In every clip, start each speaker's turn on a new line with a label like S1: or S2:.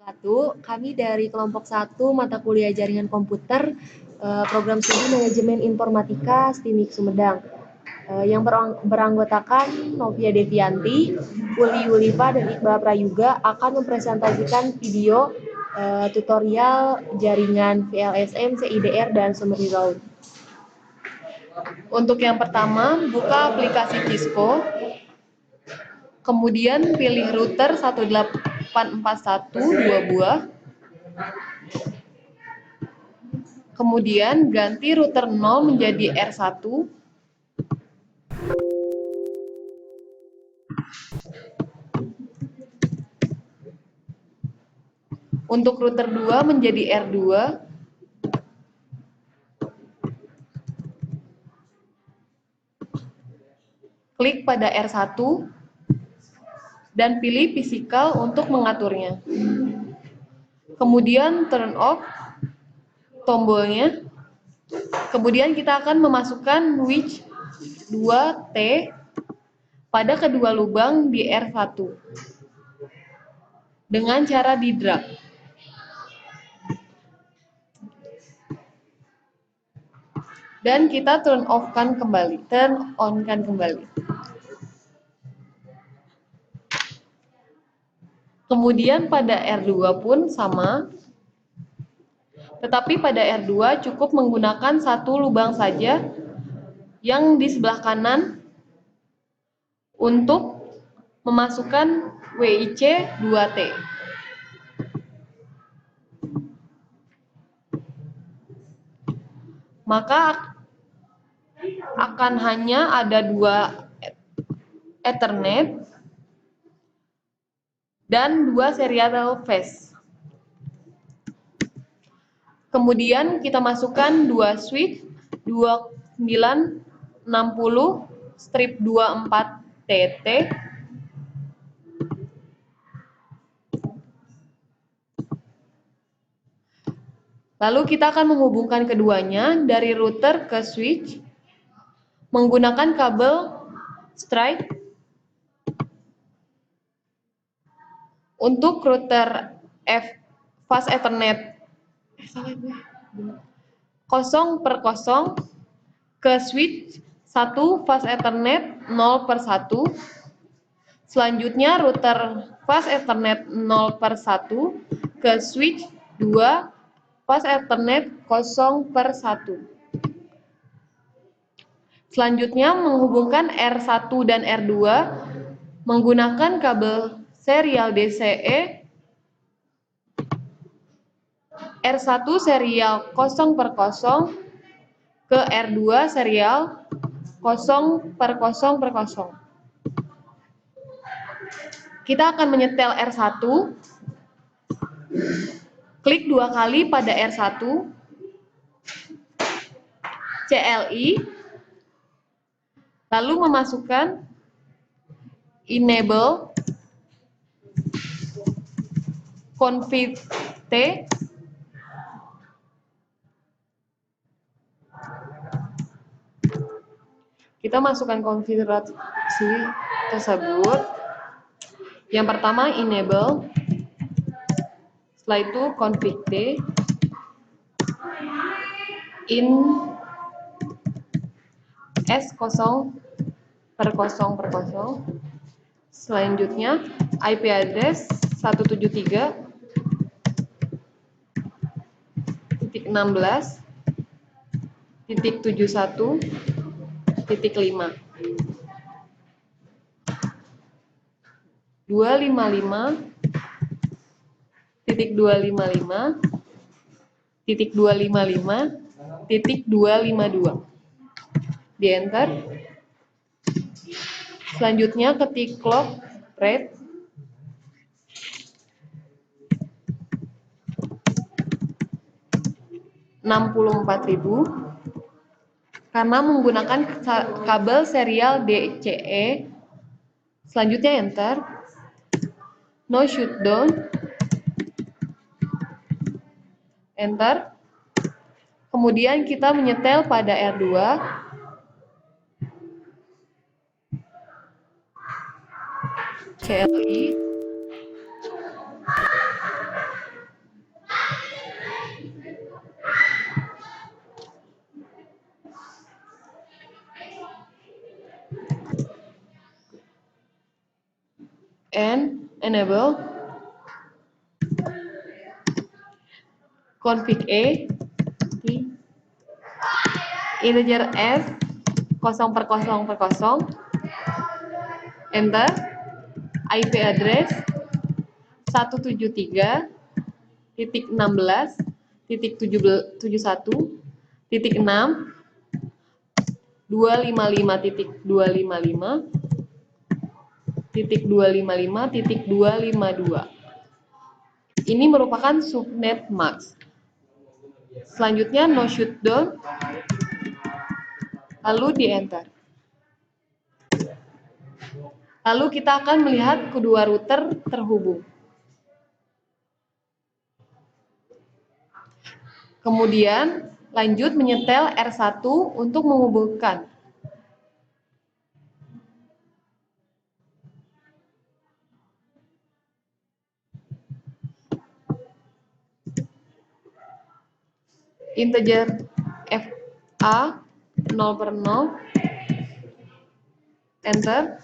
S1: Kami dari kelompok 1 mata kuliah jaringan komputer, program studi manajemen informatika STIMIK Sumedang. Yang beranggotakan Novia Devianti, Uli Yulifa, dan Iqbal Prayuga akan mempresentasikan video tutorial jaringan VLSM, CIDR, dan Summary Route. Untuk yang pertama, buka aplikasi Cisco, kemudian pilih router 1841 2 buah, kemudian ganti router 0 menjadi R1, untuk router 2 menjadi R2, klik pada R1, dan pilih physical untuk mengaturnya. Kemudian turn off tombolnya. Kemudian kita akan memasukkan switch 2T pada kedua lubang di R1 dengan cara di drag. Dan kita turn on-kan kembali. Kemudian pada R2 pun sama, tetapi pada R2 cukup menggunakan satu lubang saja yang di sebelah kanan untuk memasukkan WIC 2T. Maka akan hanya ada 2 Ethernet dan 2 serial phase. Kemudian kita masukkan 2 switch 2960 strip 24 TT, lalu kita akan menghubungkan keduanya dari router ke switch menggunakan kabel strike. Untuk router fast Ethernet 0/0 ke switch 1 fast Ethernet 0/1. Selanjutnya router fast Ethernet 0/1 ke switch 2 fast Ethernet 0/1. Selanjutnya menghubungkan R1 dan R2 menggunakan kabel serial DCE R1 serial 0/0 ke R2 serial 0/0/0. Kita akan menyetel R1, klik 2 kali pada R1, CLI, lalu memasukkan enable config T, kita masukkan konfigurasi tersebut. Yang pertama enable, setelah itu config T, in S0/0/0. Selanjutnya IP address 173.16.71.5 255.255.255.252. Di enter. Selanjutnya ketik clock rate 64.000 karena menggunakan kabel serial DCE. Selanjutnya enter. No shutdown, enter. Kemudian kita menyetel pada R2, CLI, and enable config A integer s 0/0/0 enter IP address 171.168.61.255.255.255.252. Ini merupakan subnet mask. Selanjutnya no shutdown, lalu di enter. Lalu kita akan melihat kedua router terhubung. Kemudian lanjut menyetel R1 untuk menghubungkan. Integer FA 0/0 enter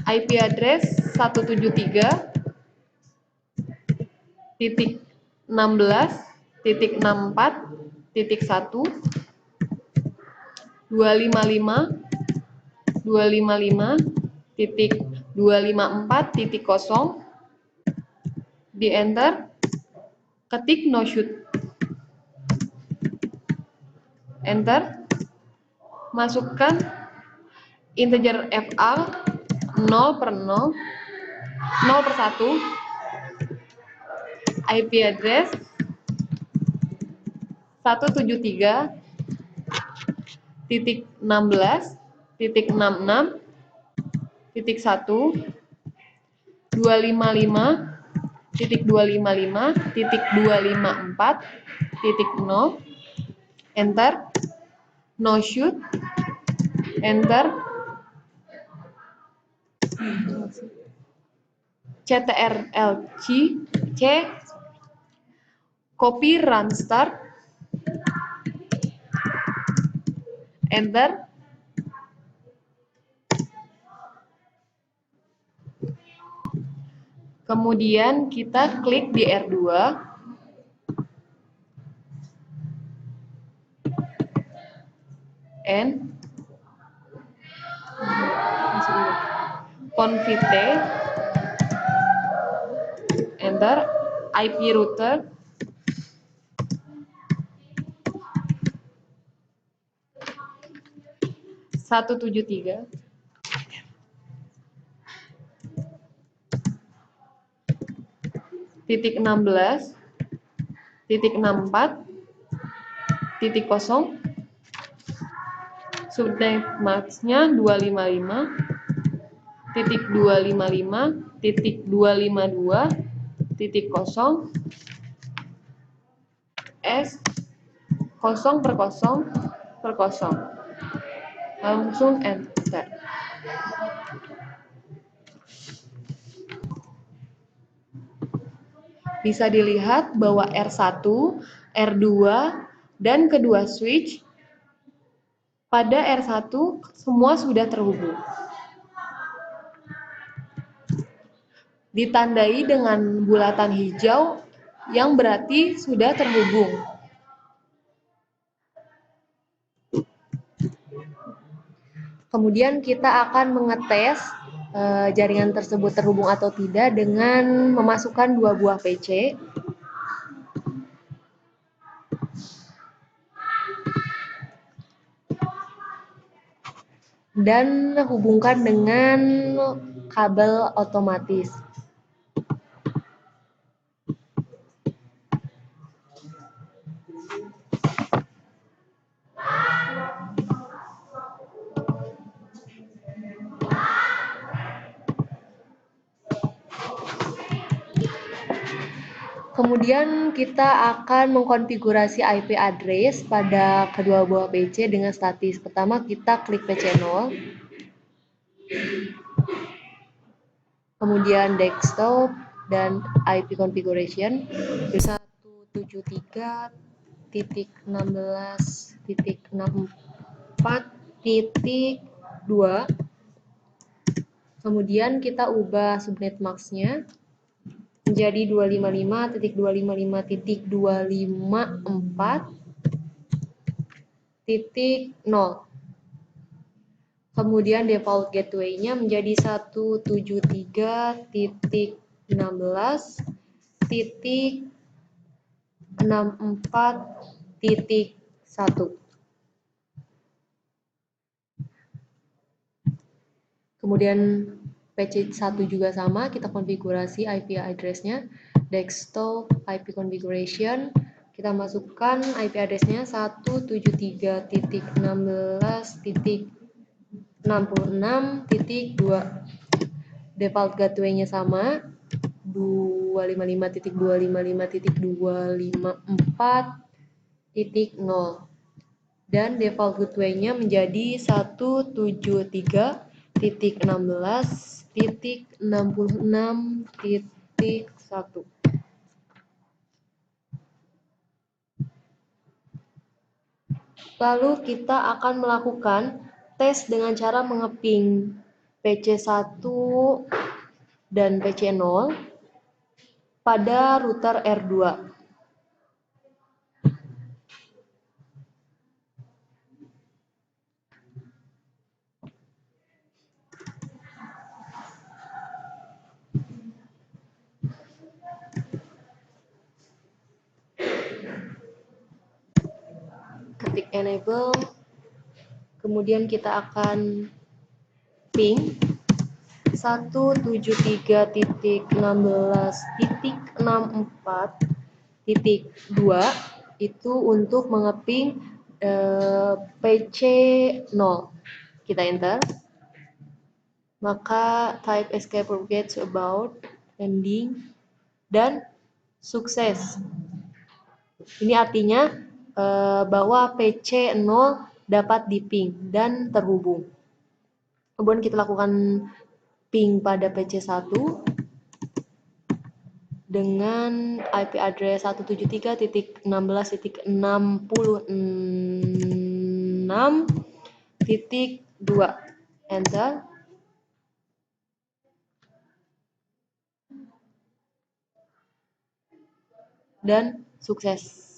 S1: IP address 173.16.1.255.254.0 di enter, ketik no shoot, enter, masukkan integer FA 0/0 0/1 IP address 173.16.1.255.254.0 enter, no shoot, enter, ctrl-C copy run start, enter, kemudian kita klik di R2 and config T, enter, IP router 173.16.64.0 subnet masknya 255.255.252.0 S 0/0/0 langsung enter. Bisa dilihat bahwa R1, R2, dan kedua switch pada R1 semua sudah terhubung. Ditandai dengan bulatan hijau yang berarti sudah terhubung. Kemudian kita akan mengetes jaringan tersebut terhubung atau tidak dengan memasukkan 2 buah PC. Dan hubungkan dengan kabel otomatis. Kemudian kita akan mengkonfigurasi IP address pada kedua buah PC dengan statis. Pertama kita klik PC 0, kemudian desktop dan IP configuration 173.16.64.2 Kemudian kita ubah subnet mask-nya menjadi 255.255.254.0. Kemudian default gateway-nya menjadi 173.16.64.1. Kemudian PC1 juga sama, kita konfigurasi IP address-nya, desktop IP configuration, kita masukkan IP address-nya 173.16.66.2. Default gateway-nya sama, 255.255.254.0. Dan default gateway-nya menjadi 173.16.66.1. Lalu kita akan melakukan tes dengan cara mengeping PC1 dan PC0 pada router R2. Ketik enable, kemudian kita akan ping 173.16.64.2 itu untuk mengeping PC0. Kita enter. Maka type escape propagate to about ending dan sukses. Ini artinya bahwa PC0 dapat diping dan terhubung. Kemudian kita lakukan ping pada PC1 dengan IP address 173.16.66.2. Enter. Dan sukses.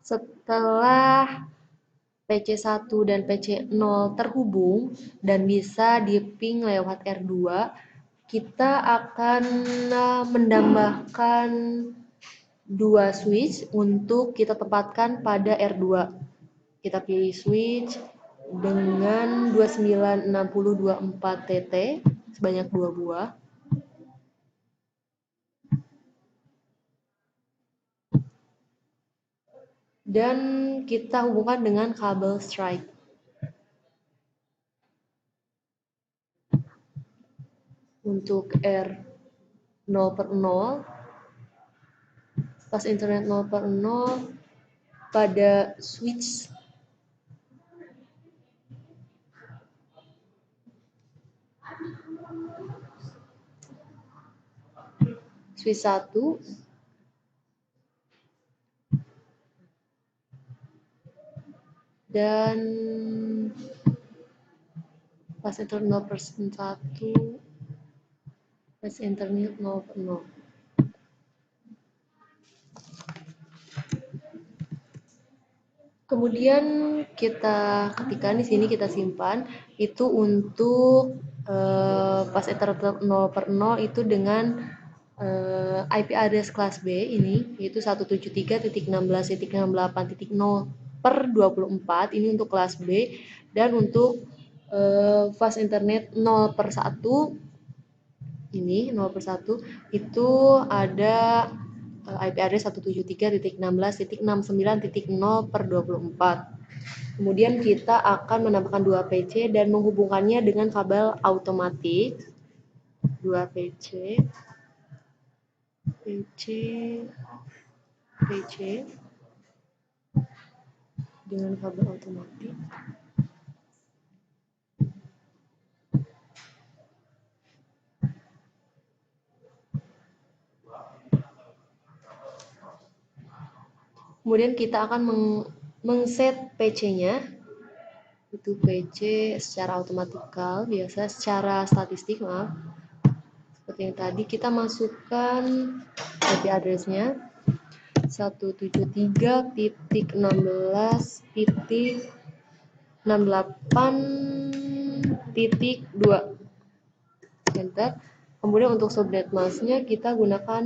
S1: Setelah PC1 dan PC0 terhubung dan bisa di-ping lewat R2, kita akan menambahkan dua switch untuk kita tempatkan pada R2. Kita pilih switch dengan 296024TT sebanyak 2 buah. Dan kita hubungkan dengan kabel strike. Untuk R0/0, pas internet 0/0 pada switch switch 1 dan pas internet 0/1 pas internet 0/0. Kemudian kita ketikkan di sini, kita simpan itu untuk pas internet 0/0 itu dengan IP address kelas B ini, yaitu 173.16.68.0/24 ini untuk kelas B, dan untuk fast internet 0/1 ini 0/1 itu ada IP address 173.16.69.0/24. Kemudian kita akan menambahkan 2 PC dan menghubungkannya dengan kabel automatik 2 PC dengan kabel automatik. Kemudian kita akan mengset PC-nya, itu PC secara otomatikal, biasa secara statistik, maaf. Seperti yang tadi, kita masukkan IP address-nya 173.16.68.2, enter. Kemudian untuk subnet mask-nya kita gunakan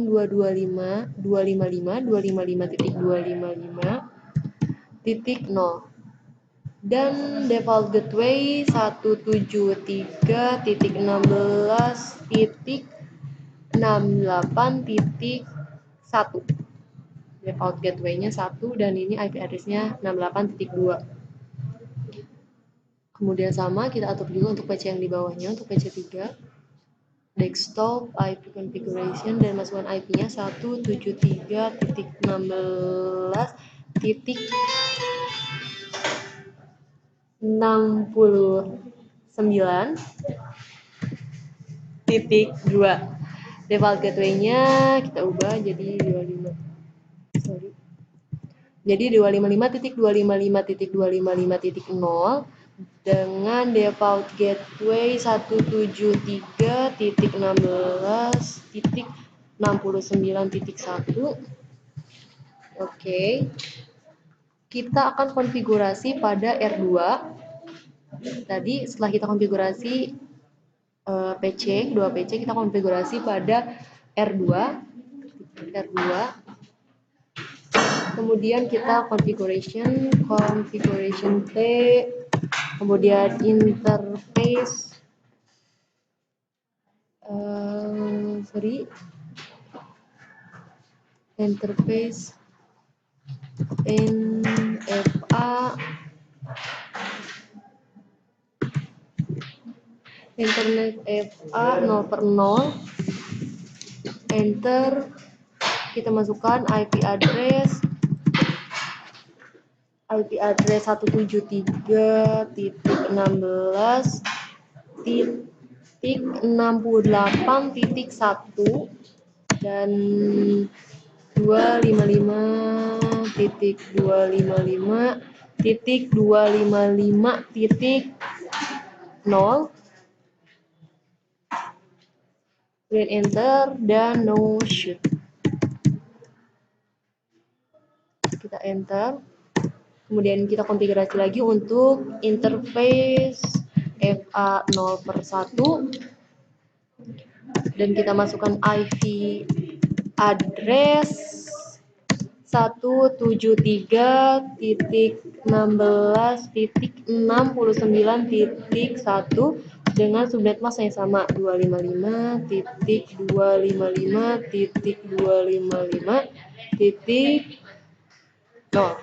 S1: 225.255.255.0 dan default gateway 173.16.68.1. Default gateway-nya 1 dan ini IP address-nya 68.2. Kemudian sama kita atur juga untuk PC yang di bawahnya, untuk PC 3. Desktop IP configuration dan masukkan IP-nya 173.19.2. Default gateway-nya kita ubah jadi 255.255.255.0 dengan default gateway 173.16.69.1. Oke. Kita akan konfigurasi pada R2. Tadi setelah kita konfigurasi dua PC, kita konfigurasi pada R2. Kemudian kita configuration T, kemudian interface NFA internet FA 0/0, enter. Kita masukkan IP address 173.16.68.1 dan 255.255.255.0. Kemudian enter dan no shoot. Kita enter. Kemudian kita konfigurasi lagi untuk interface FA 0/1 dan kita masukkan IP address 173.16.69.1 dengan subnet mask yang sama 255.255.255.0.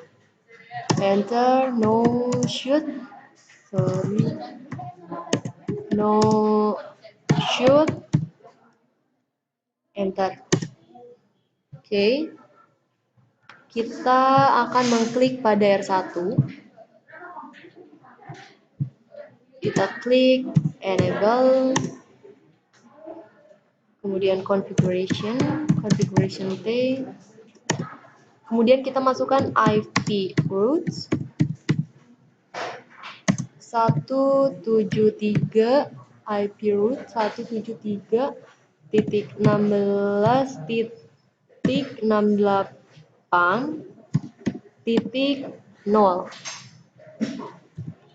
S1: Enter, no shoot, enter. Oke. Kita akan mengklik pada R1. Kita klik enable, kemudian configuration T. Kemudian kita masukkan IP routes 173 IP route 173.16.68.0.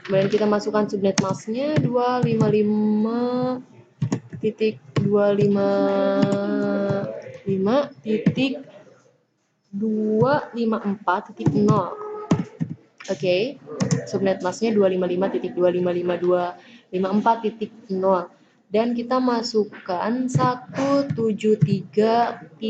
S1: Kemudian kita masukkan subnet mask-nya 255.254.0. Oke, subnet mask-nya 255.255.254.0 dan kita masukkan 173.71.6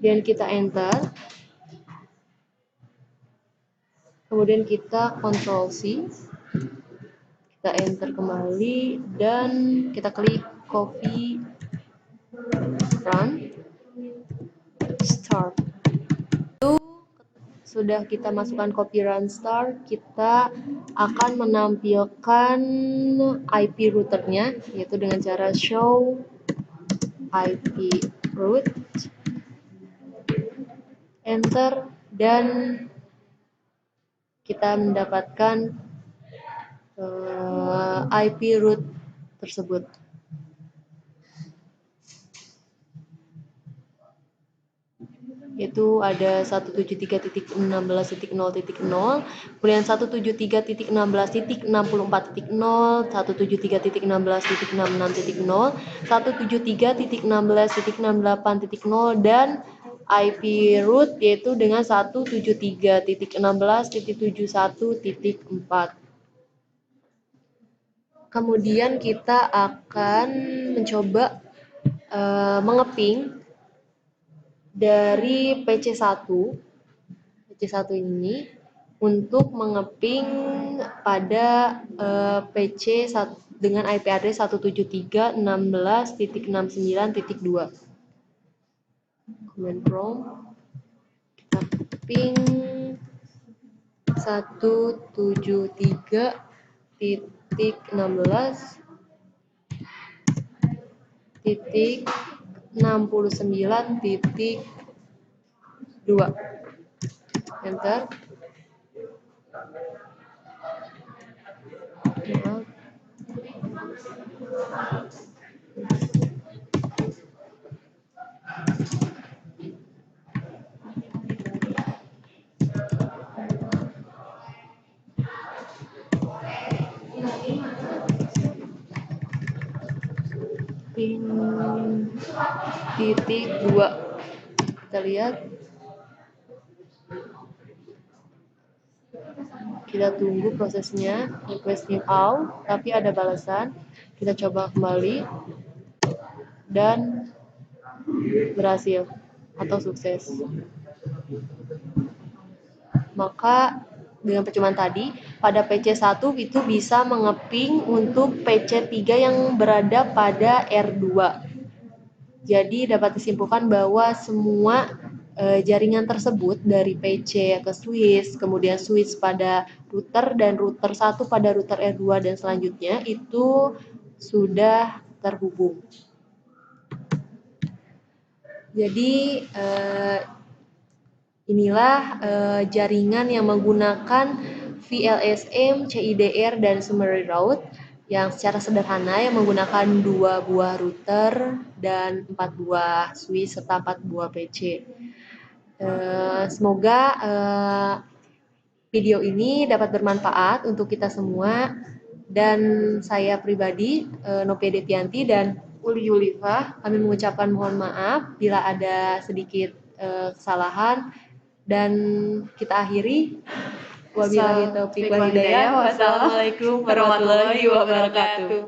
S1: dan kita enter. Kemudian kita Ctrl C, kita enter kembali dan kita klik copy, run, start. sudah kita masukkan copy run start, kita akan menampilkan IP routernya, yaitu dengan cara show IP route, enter, dan kita mendapatkan IP route tersebut. Yaitu ada 173.16.0.0, kemudian 173.16.64.0, 173.16.66.0, 173.16.68.0, dan IP root yaitu dengan 173.16.71.4. Kemudian kita akan mencoba mengeping dari PC1 ini untuk mengeping pada PC dengan IP address 173.16.69.2. Command prompt, kita ping 173.16.69.2. Enter. Ping titik 2. Kita lihat. Kita tunggu prosesnya, request new out, tapi ada balasan. Kita coba kembali dan berhasil atau sukses. Maka dengan percobaan tadi, pada PC1 itu bisa mengeping untuk PC3 yang berada pada R2. Jadi dapat disimpulkan bahwa semua jaringan tersebut dari PC ke switch, kemudian switch pada router dan router 1 pada router R2 dan selanjutnya itu sudah terhubung. Jadi inilah jaringan yang menggunakan VLSM, CIDR, dan summary route yang secara sederhana yang menggunakan 2 buah router dan 4 buah switch serta 4 buah PC. Semoga video ini dapat bermanfaat untuk kita semua, dan saya pribadi Novia Devianti dan Uli Yulifa, kami mengucapkan mohon maaf bila ada sedikit kesalahan, dan kita akhiri. Wabillahi taufiq wal hidayah. Wassalamualaikum warahmatullahi wabarakatuh.